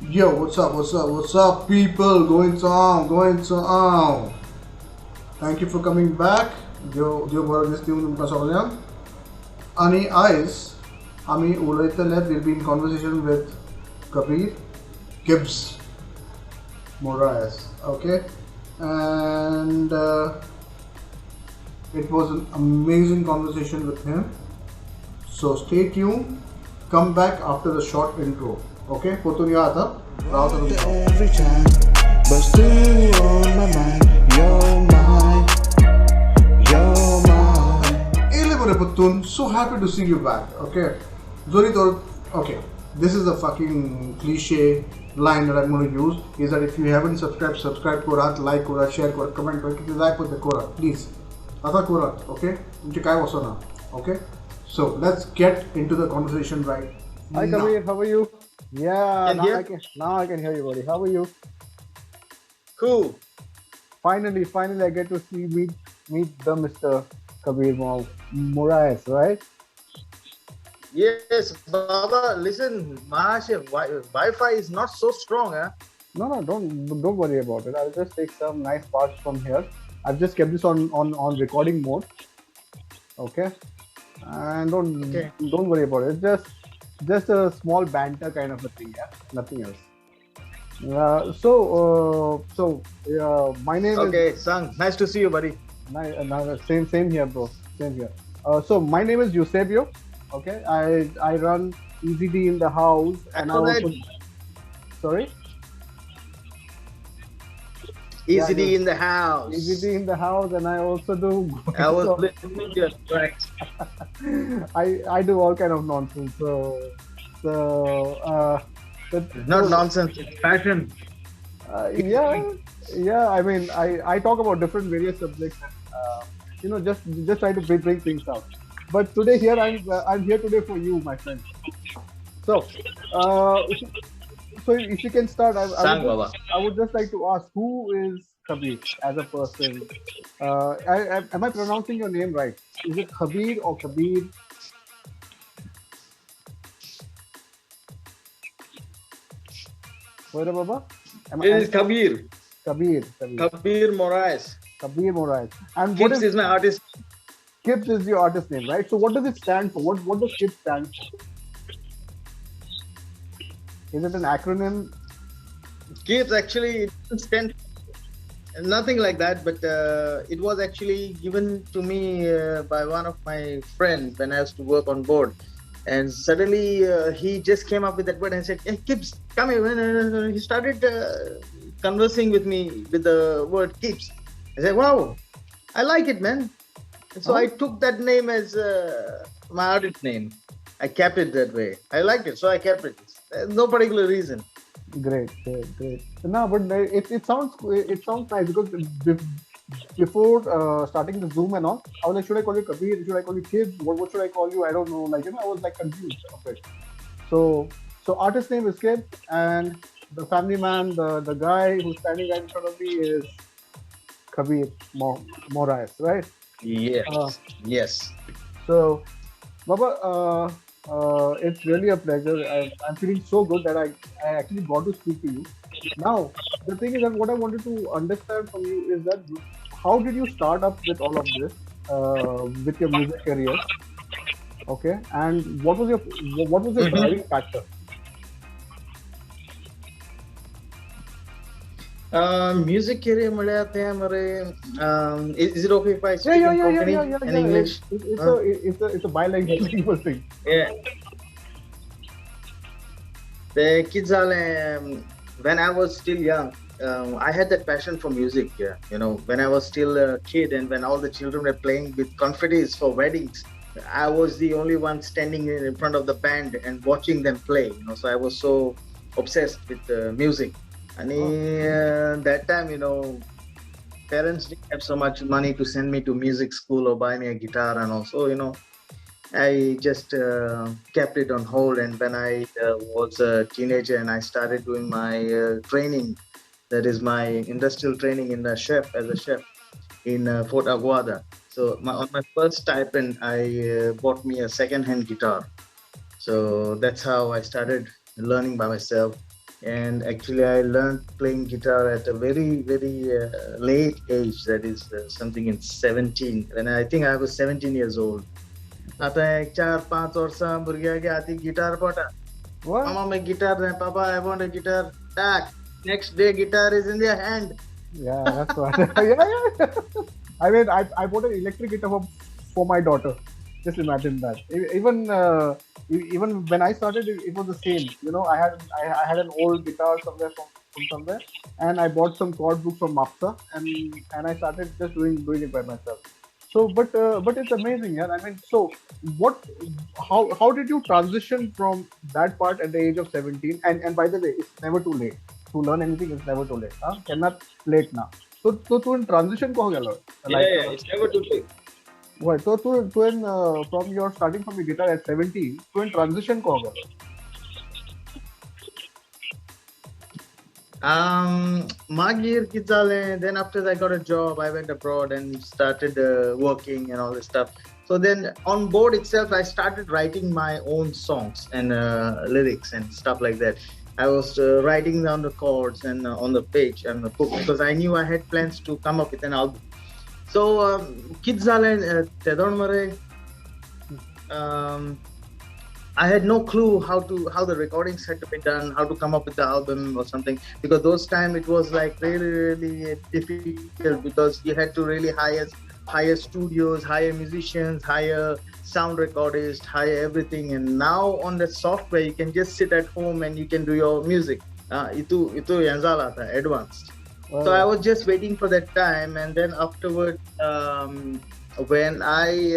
Yo, what's up, people? Goencho Hanv. Thank you for coming back. Dio bora this team तुमका सगळ्यांक. Ani eyes, आम्ही उलयतले. We'll be in conversation with Khabir, KIBZ, Moraes. Okay, and it was an amazing conversation with him. So stay tuned. Come back after the short intro. Okay, पोतून या आता. राव तर तुमचा. Every time, but still you on my mind. You're mine, you're mine. Hey, Putun, so happy to see you back. Okay, Zori Tor. Okay, this is a fucking cliche line that I'm going to use. Is that if you haven't subscribed, subscribe kora, like kora, share kora, comment kora, किती like होते kora, please. आता kora, okay? तुमचे काय वसो ना, okay? So let's get into the conversation right Hi now. Khabir, how are you? Yeah, Can hear? now I can hear you, buddy. How are you? Cool. Finally, I get to meet the Mr. Khabir Moraes, right? Yes, Baba. Listen, Mahashev, Wi-Fi is not so strong, huh? No, don't worry about it. I'll just take some nice parts from here. I've just kept this on recording mode. Okay, and don't worry about it. Just a small banter kind of a thing, yeah. Nothing else. My name is. Okay, Sang. Nice to see you, buddy. Same here, bro. Same here. So my name is Eusebio. Okay, I run EZD in the house, and I also. Sorry. ECD in the house. EZD in the house, and I also do. I was listening to your tracks. I do all kind of nonsense. Not nonsense. It's passion. Yeah. I mean, I talk about different various subjects, and just try to bring things out. But today here I'm here today for you, my friend. So, if you can start, Sang, Baba. I would just like to ask, who is Khabir as a person? Am I pronouncing your name right? Is it Khabir or Khabir? Where Baba? It is Khabir. Khabir. Khabir Moraes. Khabir Moraes. And what KIBZ is my artist. KIBZ is your artist name, right? So what does it stand for? What does KIBZ stand for? Is it an acronym? KIBZ actually it didn't stand nothing like that, but it was actually given to me by one of my friends when I used to work on board. And suddenly he just came up with that word and said, "Hey, KIBZ, come here." And he started conversing with me with the word KIBZ. I said, "Wow, I like it, man." And so I took that name as my artist name. I kept it that way. I liked it, so I kept it. No particular reason. Great. No, but it sounds nice because before starting the Zoom and all, I was like, should I call you Kabir? Should I call you KIBZ? What should I call you? I don't know. I was like confused a bit. So artist name is KIBZ, and the family man, the guy who's standing right in front of me is Khabir Moraes, right? Yes. Yes. So, Baba, it's really a pleasure. I'm feeling so good that I actually got to speak to you. Now, the thing is that what I wanted to understand from you is that how did you start up with all of this, with your music career? Okay, and what was your driving factor? Music career is it okay if I speak in Konkani and English? It's a bilingual thing. Yeah. The kids are when I was still young, I had that passion for music. Yeah, when I was still a kid and when all the children were playing with confettis for weddings, I was the only one standing in front of the band and watching them play. So I was so obsessed with music. And that time, parents didn't have so much money to send me to music school or buy me a guitar, and also, I just kept it on hold. And when I was a teenager and I started doing my training, that is my industrial training as a chef in Fort Aguada. So on my first stipend, I bought me a second-hand guitar. So that's how I started learning by myself. And actually, I learned playing guitar at a very late age. That is something in 17. And I think I was 17 years old. आता एक 4-5 वर्षां भुरग्यागे हाती guitar पडटा. What? Mama, make guitar. Then Papa, I want a guitar. Tak. Next day, guitar is in their hand. Yeah, that's what. Yeah. I mean, I bought an electric guitar for my daughter. Just imagine that. Even when I started, it was the same. You know, I had an old guitar somewhere from somewhere, and I bought some chord books from Mapsa, and I started just doing it by myself. So, but it's amazing, yeah. I mean, so what? How did you transition from that part at the age of 17? And by the way, it's never too late to learn anything. It's never too late. Huh? Cannot late now. So to in transition ko ho gaya? It's never too late. Right. So to in from your starting from your guitar at 17 to in transition ko ho gaya? Magir Kidzale. Then after that, I got a job. I went abroad and started working and all this stuff. So then on board itself, I started writing my own songs and lyrics and stuff like that. I was writing down the chords and on the page and the book because I knew I had plans to come up with an album. So Kidzale, Tedormare. I had no clue how the recordings had to be done, how to come up with the album or something, because those time it was like really difficult because you had to really hire studios, hire musicians, hire sound recordists, hire everything. And now on the software you can just sit at home and you can do your music. Itu yanzala tha, advanced. So I was just waiting for that time, and then afterward, when I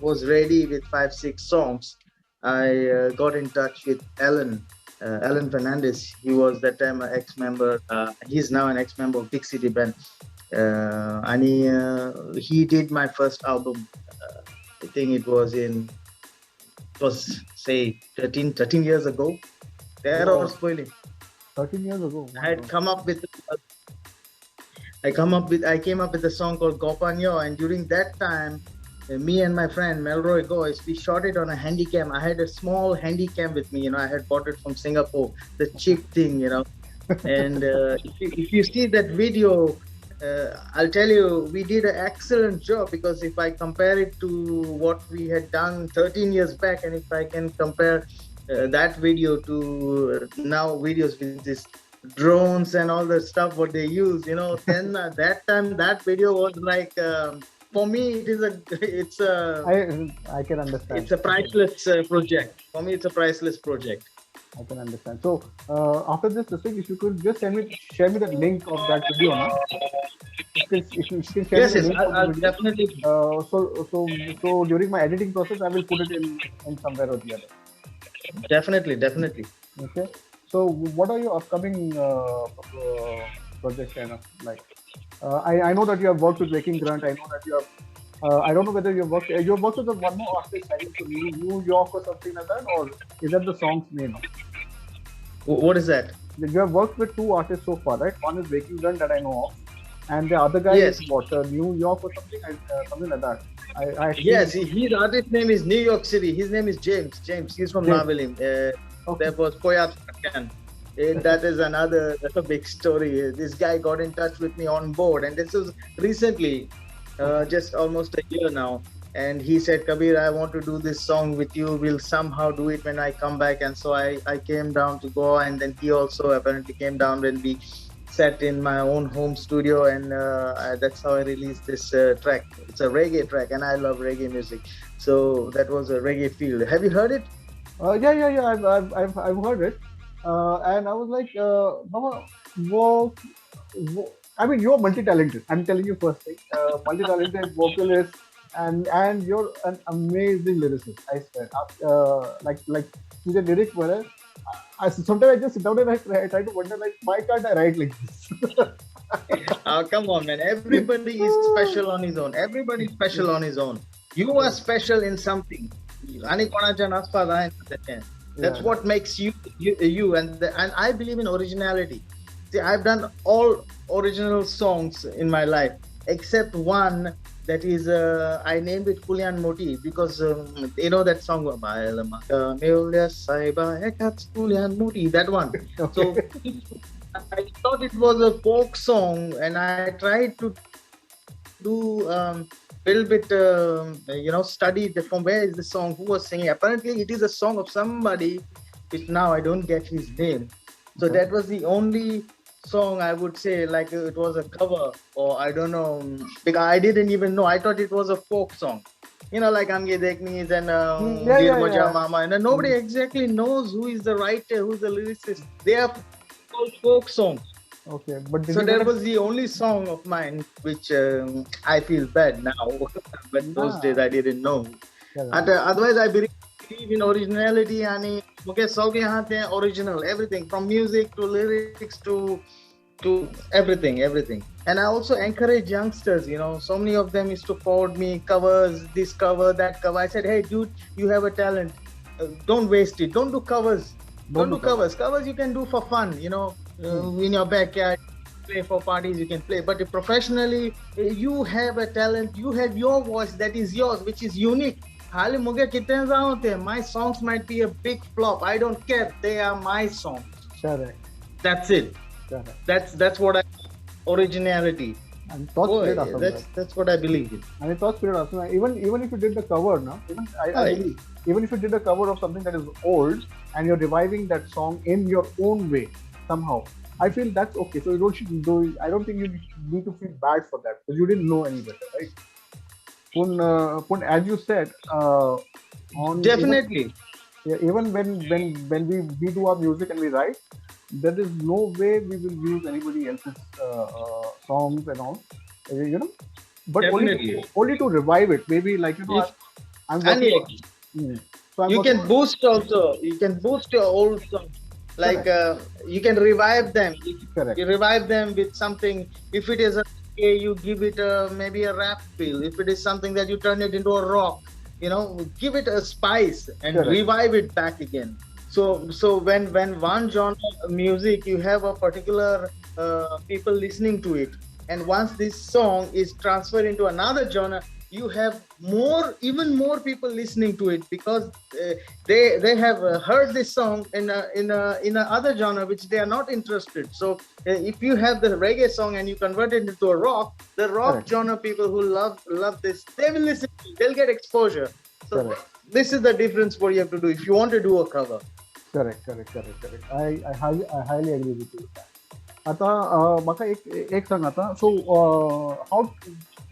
was ready with 5-6 songs, I got in touch with Alan Fernandez. He was that time an ex-member. He's now an ex-member of Big City Band. And he did my first album. I think it was say 13 years ago. There or spoiling. 13 years ago. I had come up with. I came up with a song called Gopanyo, and during that time, me and my friend Melroy Goyce, we shot it on a handycam. I had a small handycam with me, I had bought it from Singapore, the cheap thing, And if you see that video, I'll tell you, we did an excellent job, because if I compare it to what we had done 13 years back, and if I can compare that video to now videos with this drones and all the stuff what they use, then that time that video was like. For me, I can understand. It's a priceless project. For me, it's a priceless project. I can understand. So after this thing, if you could just share me the link of that video, no? If you can share yes, me the link I'll of the video. definitely. So during my editing process, I will put it in somewhere or the other. Definitely. Okay. So what are your upcoming projects, like? I know that you have worked with Waking Grunt. I know that you have. I don't know whether you have worked with one more artist, I think, New York or something like that, or is that the song's name? What is that? You have worked with 2 artists so far, right? One is Waking Grunt that I know of, and the other guy Yes. is what? New York or something, something like that. Yes, his artist name is New York City. His name is James. He's from Navelim. Okay. That was Poyat Khan. That is another big story. This guy got in touch with me on board, and this was recently, just almost a year now. And he said, Khabir, I want to do this song with you. We'll somehow do it when I come back. And so I came down to Goa, and then he also apparently came down when we sat in my own home studio, and that's how I released this track. It's a reggae track, and I love reggae music. So that was a reggae field. Have you heard it? Yeah. I've heard it. And I was like, Mama, I mean, you're multi-talented. I'm telling you first thing, multi-talented vocalist, and you're an amazing lyricist. I swear. Like the lyrics were. Sometimes I just sit down and I try to wonder, like, why can't I write like this? Come on, man. Everybody is special on his own. Everybody is special on his own. You are special in something. That's what makes you. And I believe in originality. See, I've done all original songs in my life except one That is, I named it Kulyan Moti because you know that song, "Baila Maka Meulya Saiba Hekats Kulyan Moti," that one. Okay. So I thought it was a folk song, and I tried to do little bit, study from where is the song, who was singing. Apparently, it is a song of somebody, which now I don't get his name. So Okay. that was the only song I would say, like it was a cover, or I don't know, because I didn't even know. I thought it was a folk song. Like Amge Deknis and Yeah, Veer yeah, Moja yeah. Mama, and nobody exactly knows who is the writer, who's the lyricist. They are called folk songs. Okay, but did So you get that a? was the only song of mine which I feel bad now. But those days Nah. I didn't know. And Correct. otherwise, I believe in originality. And okay, so original, everything from music to lyrics to everything. And I also encourage youngsters. So many of them used to forward me covers, this cover, that cover. I said, hey, dude, you have a talent. Don't waste it. Don't do covers. Don't Don't do do cover. covers. Covers you can do for fun. Hmm. In your backyard, play for parties. You can play. But if professionally, you have a talent. You have your voice that is yours, which is unique. हाले मुझे कितने ज़्यादा होते हैं. My songs might be a big flop. I don't care. They are my songs. Correct. That's it. Correct. That's what I originality. And thought Oh, spirit awesome. that's what I believe in. And it thought spirit awesome. Even if you did the cover, no, I believe, even if you did a cover of something that is old and you're reviving that song in your own way somehow, I feel that's okay. So you don't do. I don't think you need to feel bad for that because you didn't know any better, right? Pun, as you said, on Definitely. even when we do our music and we write, there is no way we will use anybody else's songs and all, but Definitely. only to revive it. Maybe like If- I'm And working. yeah, So I'm you working. can boost also. You can boost your old songs. Like you can revive them. Correct. You revive them with something. If it is you give it maybe a rap feel. If it is something that you turn it into a rock, give it a spice and Correct. revive it back again. So when one genre of music, you have a particular people listening to it, and once this song is transferred into another genre, you have even more people listening to it because they have heard this song in a other genre which they are not interested. So if you have the reggae song and you convert it into a rock, the rock Correct. genre people who love this, they will listen to it. They'll get exposure. So Correct. this is the difference what you have to do if you want to do a cover. Correct. I highly agree with you. आता म्हाका एक सांग आता. So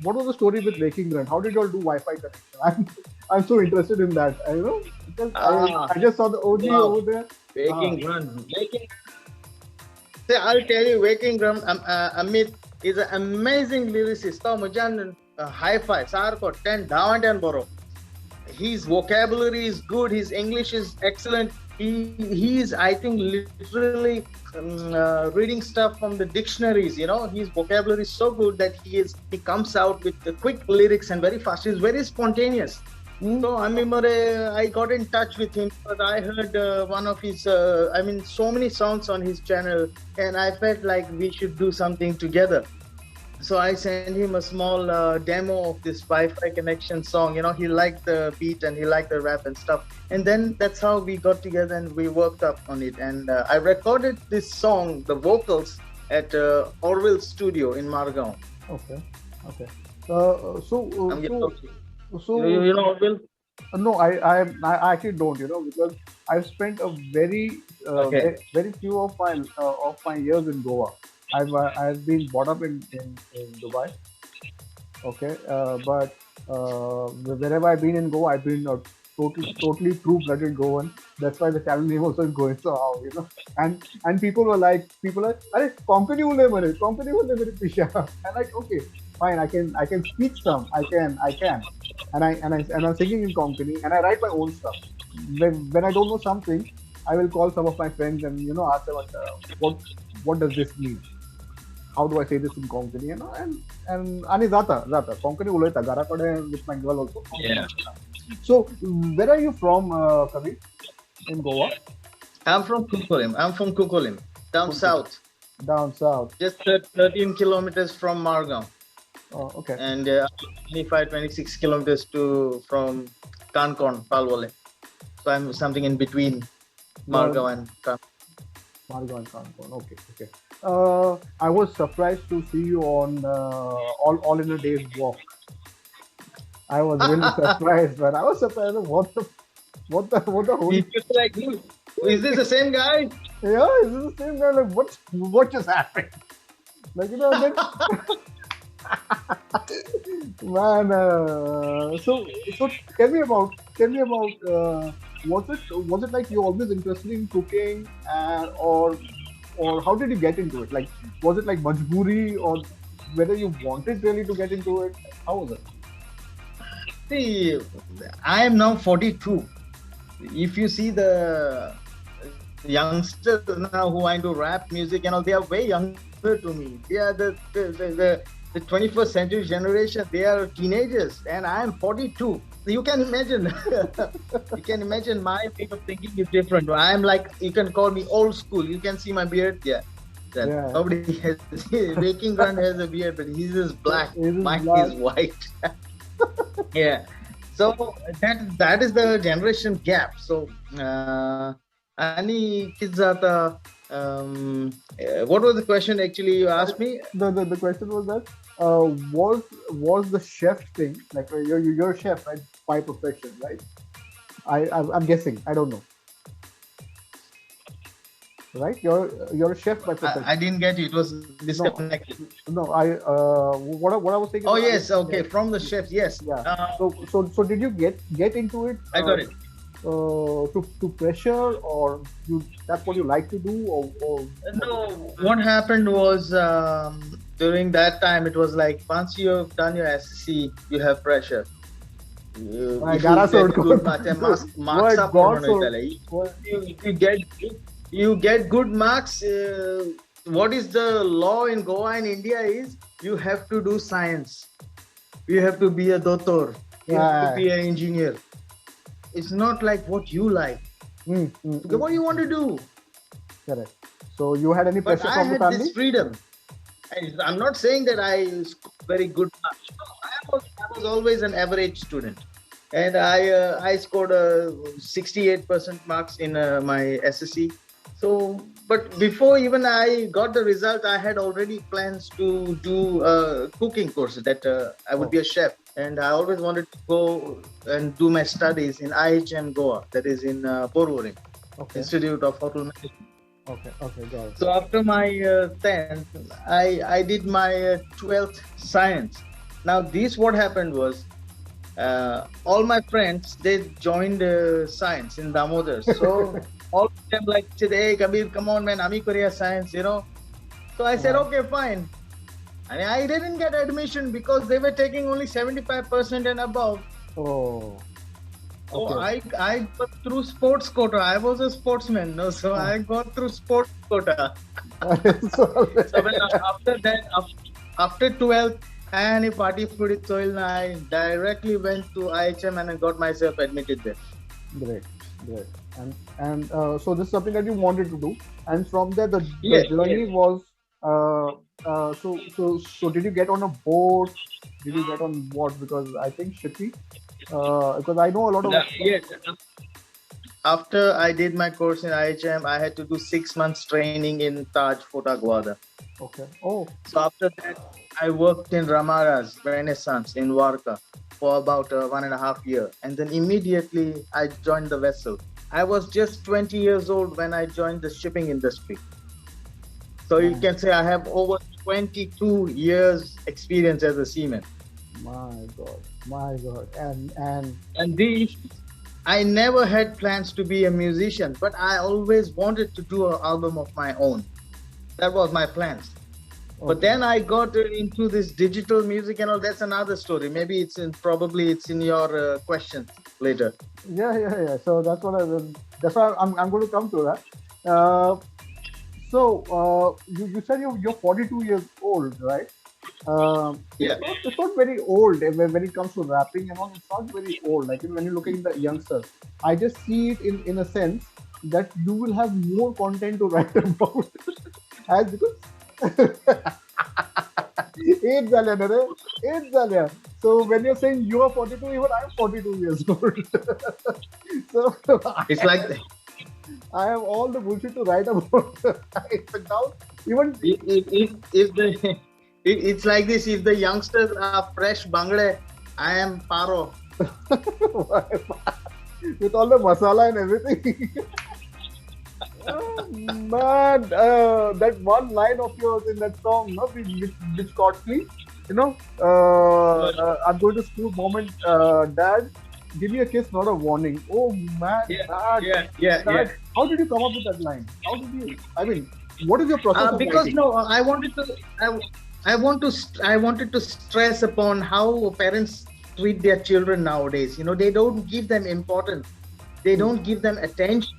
what was the story with Waking Run? How did you all do Wi-Fi connection? I'm so interested in that. Because I just saw the OG Wow. over there. Waking Run. See, I'll tell you, Waking Run, Amit is an amazing lyricist. So, mujan hi-fi, sarko 10 down 10 boro. His vocabulary is good. His English is excellent. He is, I think, literally reading stuff from the dictionaries. His vocabulary is so good that he comes out with the quick lyrics and very fast. He's very spontaneous. So I remember I got in touch with him because I heard one of his, so many songs on his channel, and I felt like we should do something together. So I sent him a small demo of this Wi-Fi connection song. He liked the beat and he liked the rap and stuff. And then that's how we got together and we worked up on it. And I recorded this song, the vocals, at Orville Studio in Margao. Okay. So you know Orville? No, I actually don't. Because I've spent a very very few of my years in Goa. I've been brought up in Dubai. Okay, but wherever I've been in Goa, I've been a totally true-blooded Goan. That's why the channel name also is Goencho Hanv. And people are, "Arey, Konkani ule mere pisha." I'm like, okay, fine. I can speak some. I can. And I'm singing in Konkani, and I write my own stuff. When I don't know something, I will call some of my friends and ask them what does this mean? How do I say this in Konkani? And ani zata Konkani uloita garakode with my girl also. Yeah. So where are you from, Khabir? In Goa? I'm from Kukolim, down south. Down south. Just 13 kilometers from Margao. Okay. and 25, 26 kilometers to from Kankon, Palwale. So I'm something in between You're Margao and Kankon. Margon Kanpur. Okay, okay. I was surprised to see you on all in a day's walk. I was really surprised, man. I was surprised. What the holy? People like, is this the same guy? Yeah, is this the same guy? Like, what just happened? Like, and then, man. So tell me about. Was it like you always interested in cooking, or how did you get into it? Like, was it like majboori, or whether you wanted really to get into it? How was it? See, I am now 42. If you see the youngsters now who want to rap music and all, they are way younger to me. They are the 21st century generation. They are teenagers, and I am 42. You can imagine. You can imagine my way of thinking is different. I am like, you can call me old school. You can see my beard. Yeah. Then Yeah. nobody has. Waking Grant has a beard, but his is black. His is Mine black. is white. Yeah. So that is the generation gap. So any kids are what was the question actually you asked me? The question was that was the chef thing, like you're a chef, right, by profession, right? I'm guessing, I don't know, right? You're a chef by profession. I didn't get you. It was disconnected. No, what I was thinking. Oh yes, okay. From the chef, yes. Yeah. So did you get into it? I got it. To pressure, or that's what you like to do, or No, what happened was during that time it was like once you have done your SSC, you have pressure. My If God, you so get good. good marks, marks My up God, on it. If you get good marks. What is the law in Goa and India is you have to do science. You have to be a doctor. You have to be an engineer. It's not like what you like. What do you want to do? Correct. So you had any But pressure I from the had family? this freedom. I'm not saying that I scored very good marks. No, I was always an average student, and I scored 68% marks in my SSC. So, but before even I got the result, I had already plans to do a cooking course that I would be a chef, and I always wanted to go and do my studies in IHM Goa, that is in Porvorim, Okay. Institute of Hotel Management. Okay, got it. So after my 10th, I did my 12th science. Now this what happened was all my friends, they joined science in Damodar. So all of them like said, hey Khabir, come on man, Ami Korea science, So I said, okay, fine. And I didn't get admission because they were taking only 75% and above. Oh. So Okay. I got through sports quota. I was a sportsman, no, so I got through sports quota. So- So when after that, after 12th, and party food soil, I directly went to IHM and I got myself admitted there. Great. And so this is something that you wanted to do, and from there the Yes, journey was. So did you get on a boat? Did you get on what? Because I think shipping. Because I know a lot of. Yes. After I did my course in IHM, I had to do 6 months training in Taj Fort Aguada. Okay. Oh. So after that, I worked in Ramara's Renaissance in Varka for about 1.5 years. And then immediately I joined the vessel. I was just 20 years old when I joined the shipping industry. So you can say I have over 22 years experience as a seaman. My God. And And I never had plans to be a musician, but I always wanted to do an album of my own. That was my plans. But then I got into this digital music and all. That's another story. Maybe it's in your questions later. Yeah. So that's why I'm going to come to that. You said you're 42 years old, right? Yeah. It's not very old when it comes to rapping and all. It's not very old. Like when you're looking at the youngsters, I just see it in a sense that you will have more content to write about, as because age झालं ना रे It's so when you're saying you are 42, even I'm 42 years old. So It's like I have all the bullshit to write about. I sit down. Even if the it's like this. If the youngsters are fresh bangle, I am paro. with all the masala and everything. Oh, man, that one line of yours in that song, no, which caught me. You know, I'm going to school, mom and dad, give me a kiss, not a warning. Oh man, Yeah, that, yeah. how did you come up with that line? How did you? I mean, what is your process of Because writing? no, I wanted to stress upon how parents treat their children nowadays. They don't give them importance. They Hmm. don't give them attention,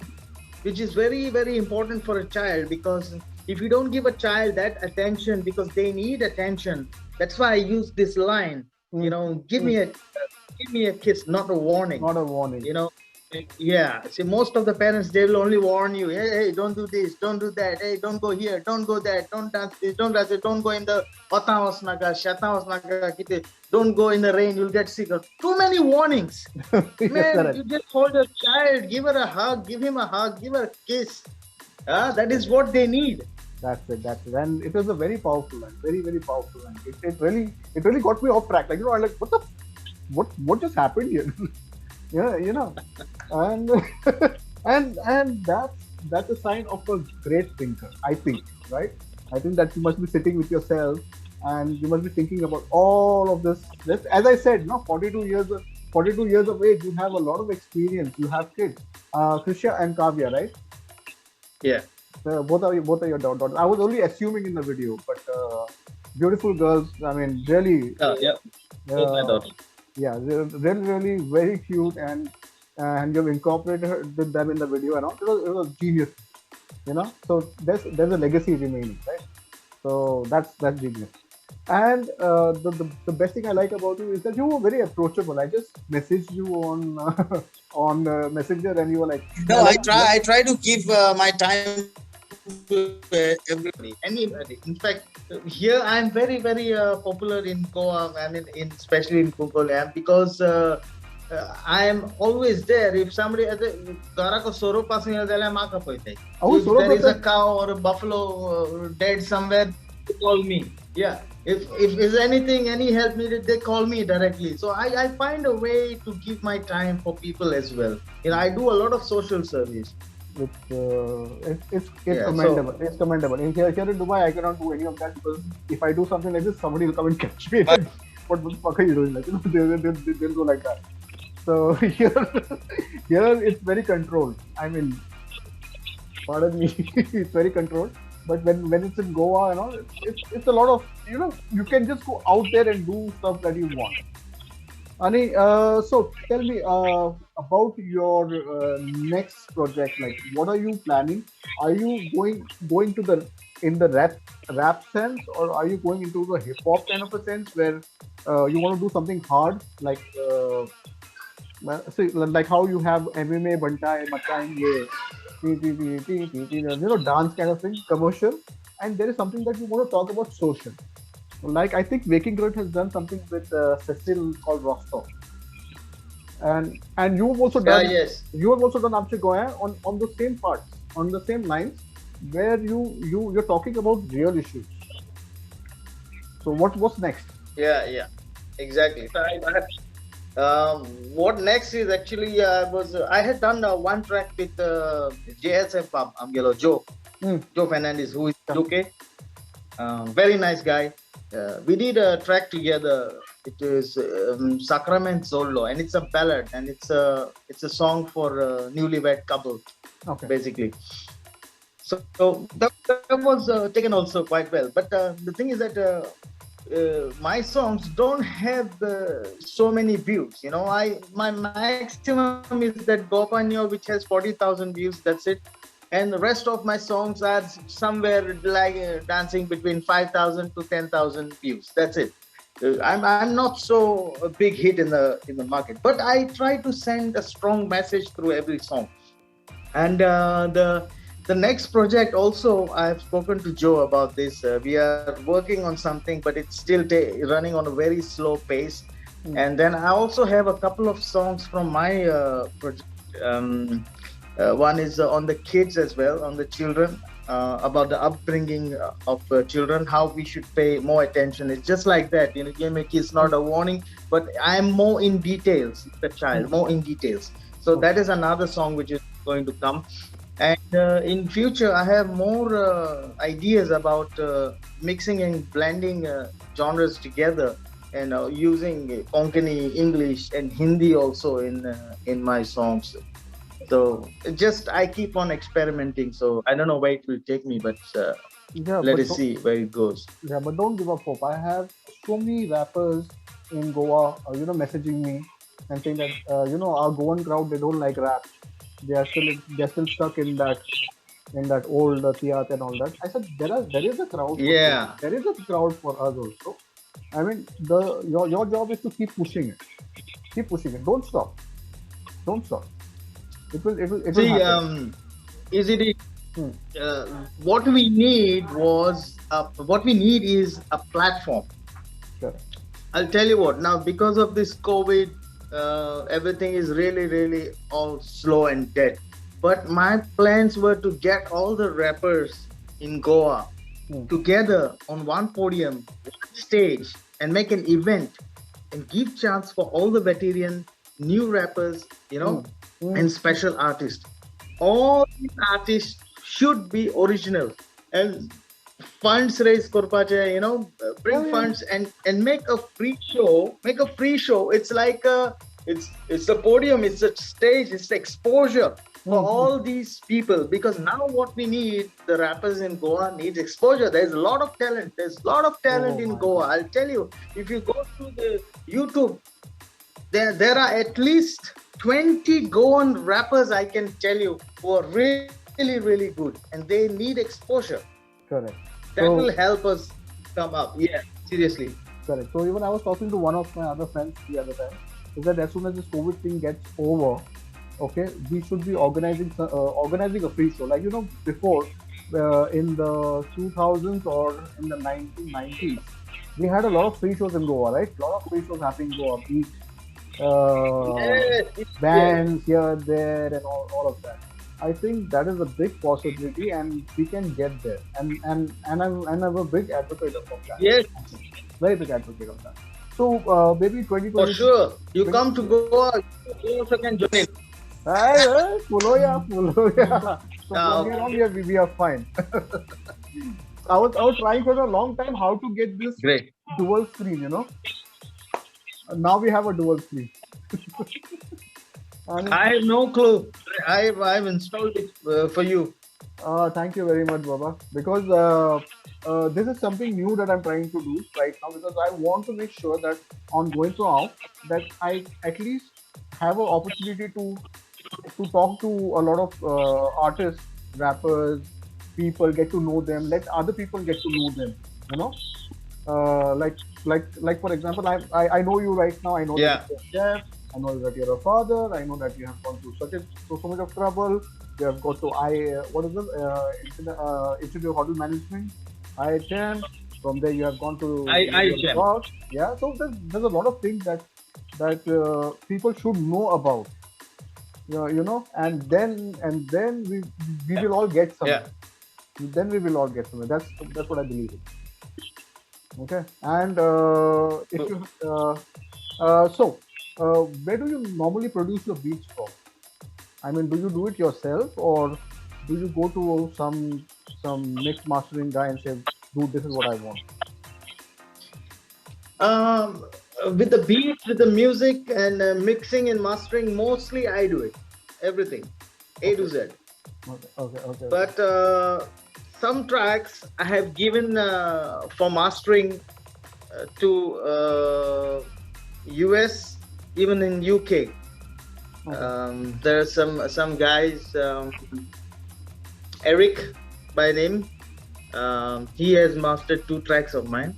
which is very, very important for a child. Because if you don't give a child that attention, because they need attention, that's why I use this line. Hmm. Hmm. Give me a kiss, not a warning. Not a warning. you know yeah, see, most of the parents, they will only warn you. Hey, hey, don't do this, don't do that. Hey, don't go here, don't go there, don't dance this, don't dance it, don't go in the Otavasnaga, Shatavasnaga, don't go in the rain, you'll get sick. Too many warnings. Yes, Man, correct. you just hold a child, give her a hug, give him a hug, give her a kiss. That is what they need. That's it. That's it. And it was a very powerful line. Very, very powerful line. It really got me off track. Like, I'm like, what just happened here? Yeah, and and that's a sign of a great thinker, I think, right? I think that you must be sitting with yourself and you must be thinking about all of this. As I said, 42 years of age, you have a lot of experience. You have kids, Krisha and Kavya, right? Yeah. Both are your daughters. I was only assuming in the video, but beautiful girls. I mean, really, Yeah. Both my uh, daughters. yeah, they're really, really very cute, and you've incorporated them in the video and all. It was genius, So there's a legacy remaining, right? So that's genius. And the best thing I like about you is that you were very approachable. I just messaged you on on Messenger, and you were like, No, yeah, I try to give my time to anybody. In fact, here I am very, very popular in Goa. I mean, especially in Kukolam, because I am always there. If somebody at the Garako Soro passing, if Solo there is a process. cow or a buffalo dead somewhere, they call me. Yeah. If is anything, any help needed, they call me directly. So I find a way to give my time for people as well. I do a lot of social service. It's Yeah. commendable. It's commendable. Here in Dubai, I cannot do any of that because if I do something like this, somebody will come and catch me. But What the fuck are you doing? Like, they'll go like that. So here it's very controlled. I mean, pardon me, it's very controlled. But when it's in Goa and all, it's a lot of you can just go out there and do stuff that you want. Ani, so tell me about your next project. Like, what are you planning? Are you going to the in the rap sense, or are you going into the hip hop kind of a sense where you want to do something hard, like see, like how you have MMA, Bantai, Machaenge, dance kind of thing, commercial, and there is something that you want to talk about social. Like I think Waking Grit has done something with Cecil called Rostov, and yes. you have also done Apche Goya on the same parts, on the same lines, where you're talking about real issues. So what's next? Yeah. Exactly. So what next is actually I had done one track with JSF Joe Hmm. Joe Fernandez, who is Yeah. UK. Very nice guy. We did a track together. It is Sacrament Zollo, and it's a ballad, and it's a song for a newlywed couple, Okay. basically. So that was taken also quite well. But the thing is that my songs don't have so many views. My maximum is that Gopanyo, which has 40,000 views. That's it. And the rest of my songs are somewhere like dancing between 5,000 to 10,000 views. That's it. I'm not so a big hit in the market, but I try to send a strong message through every song. And The next project also, I've spoken to Joe about this. We are working on something, but it's still running on a very slow pace. Hmm. And then I also have a couple of songs from my project. One is on the kids as well, on the children, about the upbringing of children, how we should pay more attention. It's just like that, gimmick is not a warning, but I'm more in details, the child, more in details. So that is another song which is going to come. And in future, I have more ideas about mixing and blending genres together, and using Konkani, English, and Hindi also in my songs. So just I keep on experimenting. So I don't know where it will take me, but Yeah, let but us see where it goes. yeah, but don't give up hope. I have so many rappers in Goa, messaging me and saying that our Goan crowd, they don't like rap. They're still stuck in that old theat and all that. I said there is a crowd for you. Yeah. There is a crowd for us also. I mean, your job is to keep pushing it. Keep pushing it. Don't stop. Don't stop. It will See, happen. is it? Hmm. Uh, what we need is a platform. Correct. I'll tell you what. Now, because of this COVID, everything is really, really all slow and dead. But my plans were to get all the rappers in Goa Hmm. together on one podium, one stage, and make an event and give chance for all the veteran new rappers, Hmm. and special artists. All these artists should be original, and funds raise korpache, bring Yeah, yeah. funds and make a free show. It's like it's a podium, it's a stage, it's exposure for Hmm. all these people, because now what we need, the rappers in Goa needs exposure. There's a lot of talent, Oh in my Goa. God. I'll tell you, if you go to the YouTube, there are at least 20 Goan rappers, I can tell you, who are really, really good, and they need exposure. Correct. That will So help us come up. Yeah, seriously. correct. So even I was talking to one of my other friends the other time. Is that as soon as this COVID thing gets over, okay, we should be organizing a free show. Like before, in the 2000s or in the 1990s, we had a lot of free shows in Goa, right? A lot of free shows happening in Goa, beach, uh, Yes, yes. bands here, there, and all of that. I think that is a big possibility, and we can get there. And I'm a big advocate of that. Yes, Very big advocate of that. So maybe for 2020. sure. You come to Goa, you also can join in. Hey, pulo ya, pulo ya. So from here Okay. on, we are fine. I was trying for a long time how to get this Great. dual screen. Now we have a dual screen. And I have no clue. I've installed it for you. thank you very much, Baba. Because this is something new that I'm trying to do right now. Because I want to make sure that on going to out, that I at least have an opportunity to talk to a lot of artists, rappers, people, get to know them, let other people get to know them. You know, like for example, I know you right now. I know Yeah. that you're a chef. I know that you're a father. I know that you have gone through so much of trouble. You have got to what is it? Institute of Hotel Management, IHM. From there, you have gone to I work. Yeah, so there's a lot of things that people should know about. And then we will all get Yeah. somewhere. Then we will all get somewhere. That's what I believe in. Okay, and if So, you so where do you normally produce your beats from? I mean, do you do it yourself, or do you go to some mix mastering guy and say, "Dude, this is what I want"? um, with the beats, with the music, and mixing and mastering, mostly I do it. Everything, A to Okay, Z. okay. But some tracks I have given for mastering to US, even in UK. Okay. There are some guys, Eric by name. He has mastered 2 tracks of mine,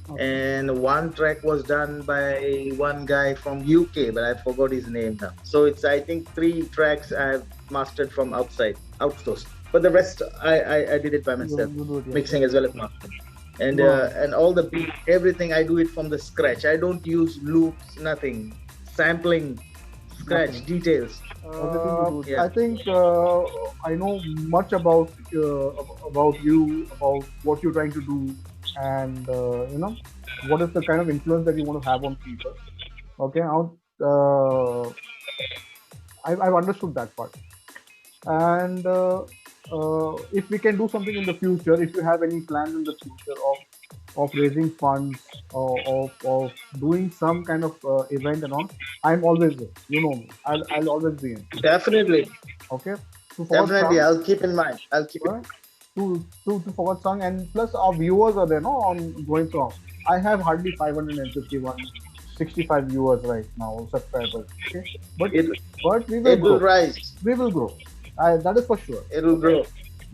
Okay. and one track was done by one guy from UK, but I forgot his name now. So it's, I think, 3 tracks I have mastered from outsourced. but the rest I did it by myself, You do it mixing yourself. as well as mastering. Wow. And all the beat, everything I do it from the scratch. I don't use loops, nothing, sampling, scratch Nothing. details. Everything you do. Yeah, I think I know much about you, about what you're trying to do, and what is the kind of influence that you want to have on people. Okay, I've understood that part. And if we can do something in the future, if you have any plans in the future of raising funds or of doing some kind of event and all, I'm always there. You know me. I'll always be in. definitely, Okay. To forward definitely. song, I'll keep in mind. I'll keep it. right? To forward song, and plus our viewers are there, no, on going song. I have hardly 551, 65 viewers right now, subscribers. Okay, but It we will it will grow. rise. We will grow. That is for sure. It will grow.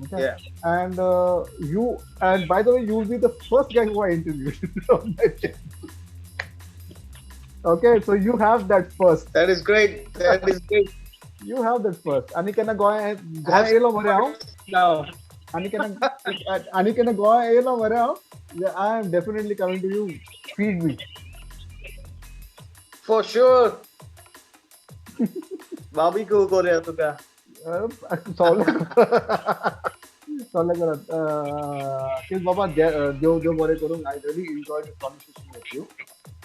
Okay. Yeah. And and by the way, you will be the first guy who I interviewed on my channel. Okay, so you have that first. That is great. That is great. You have that first. Anikana goya I have elo marao. now. Anikana goya elo marao. Yeah, I am definitely coming to you. Feed me. For sure. Bobby ko kore tuka. Solve करत किस बाबा देव बरे करून I really enjoyed the conversation with you.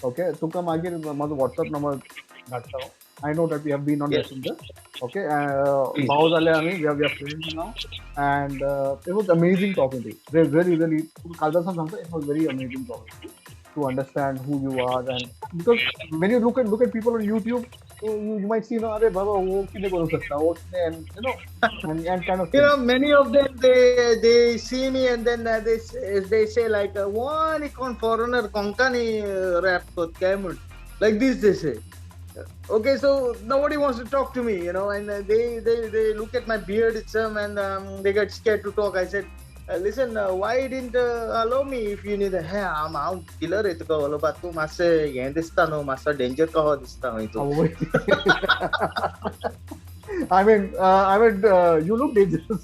Okay, तुका मागीर माझा WhatsApp number धाडटा. I know that we have been on Yes. Messenger. Okay, भाव झाले आम्ही. We are friends now, and it was amazing talking to you. Really, कालदासा सांगतो, it was very amazing talking to you, to understand who you are. And because when you look at people on YouTube, you might see, अरे बाबा वो कितने करू सकता, वो कितने, and and kind of You thing. know, many of them they see me and then they say like, "One icon foreigner konkani rap kot kaimut," like this they say. Okay, so nobody wants to talk to me, and they look at my beard itself and they get scared to talk. I said, listen, why didn't allow me if you need a hair? I'm killer it ko lo batu masse yen dista no massa danger ka ho dista ho to. I mean, you look dangerous.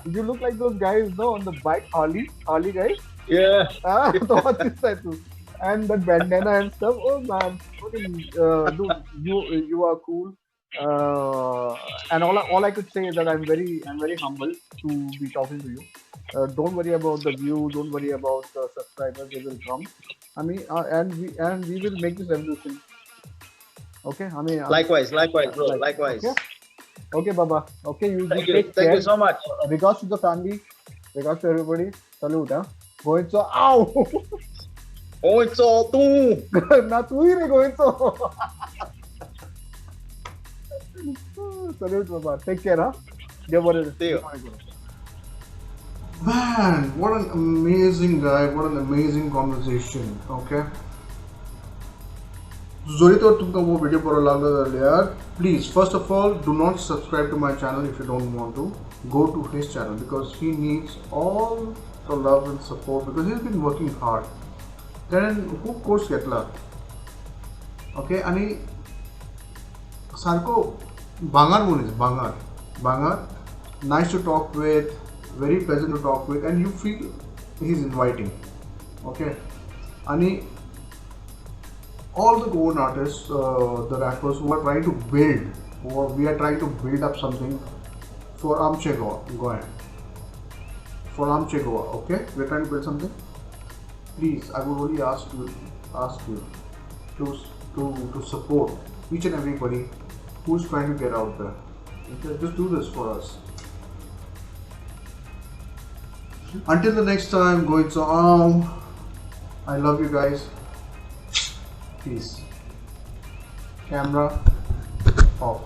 you look like those guys, no, on the bike, Harley guys. Yeah. So what is that too? And that bandana and stuff. Oh man, dude, you are cool. And all I could say is that I'm very humbled to be talking to you. Don't worry about the view. Don't worry about the subscribers. They will come. I mean, and we will make this revolution. Okay. I mean, Likewise, bro. Likewise. Okay, Baba. Okay, you Thank take you. care. Thank you so much. Regards to the family. Regards to everybody. Salute, huh? Goencho, ow! Oh, it's all too. Na tu hi nahi Goencho. Salute, Baba. Take care, huh? See you. Man, what an amazing guy, what an amazing conversation. Okay. जरी तो तुमको वो video पर लागला यार, please first of all do not subscribe to my channel if you don't want to. Go to his channel because he needs all the love and support because he's been working hard. Then who course घेतला? Okay, आणि सारको भांगार मुनीस भांगार nice to talk with, very pleasant to talk with, and you feel he's inviting. Okay, आणि all the Goan artists, the rappers who are trying to build, we are trying to build up something for Amche Goa. For Amche Goa, okay? We are trying to build something. Please, I would really ask you to support each and everybody who's trying to get out there. Okay? Just do this for us. Until the next time, Goencho Hanv. I love you guys. Peace. Camera off.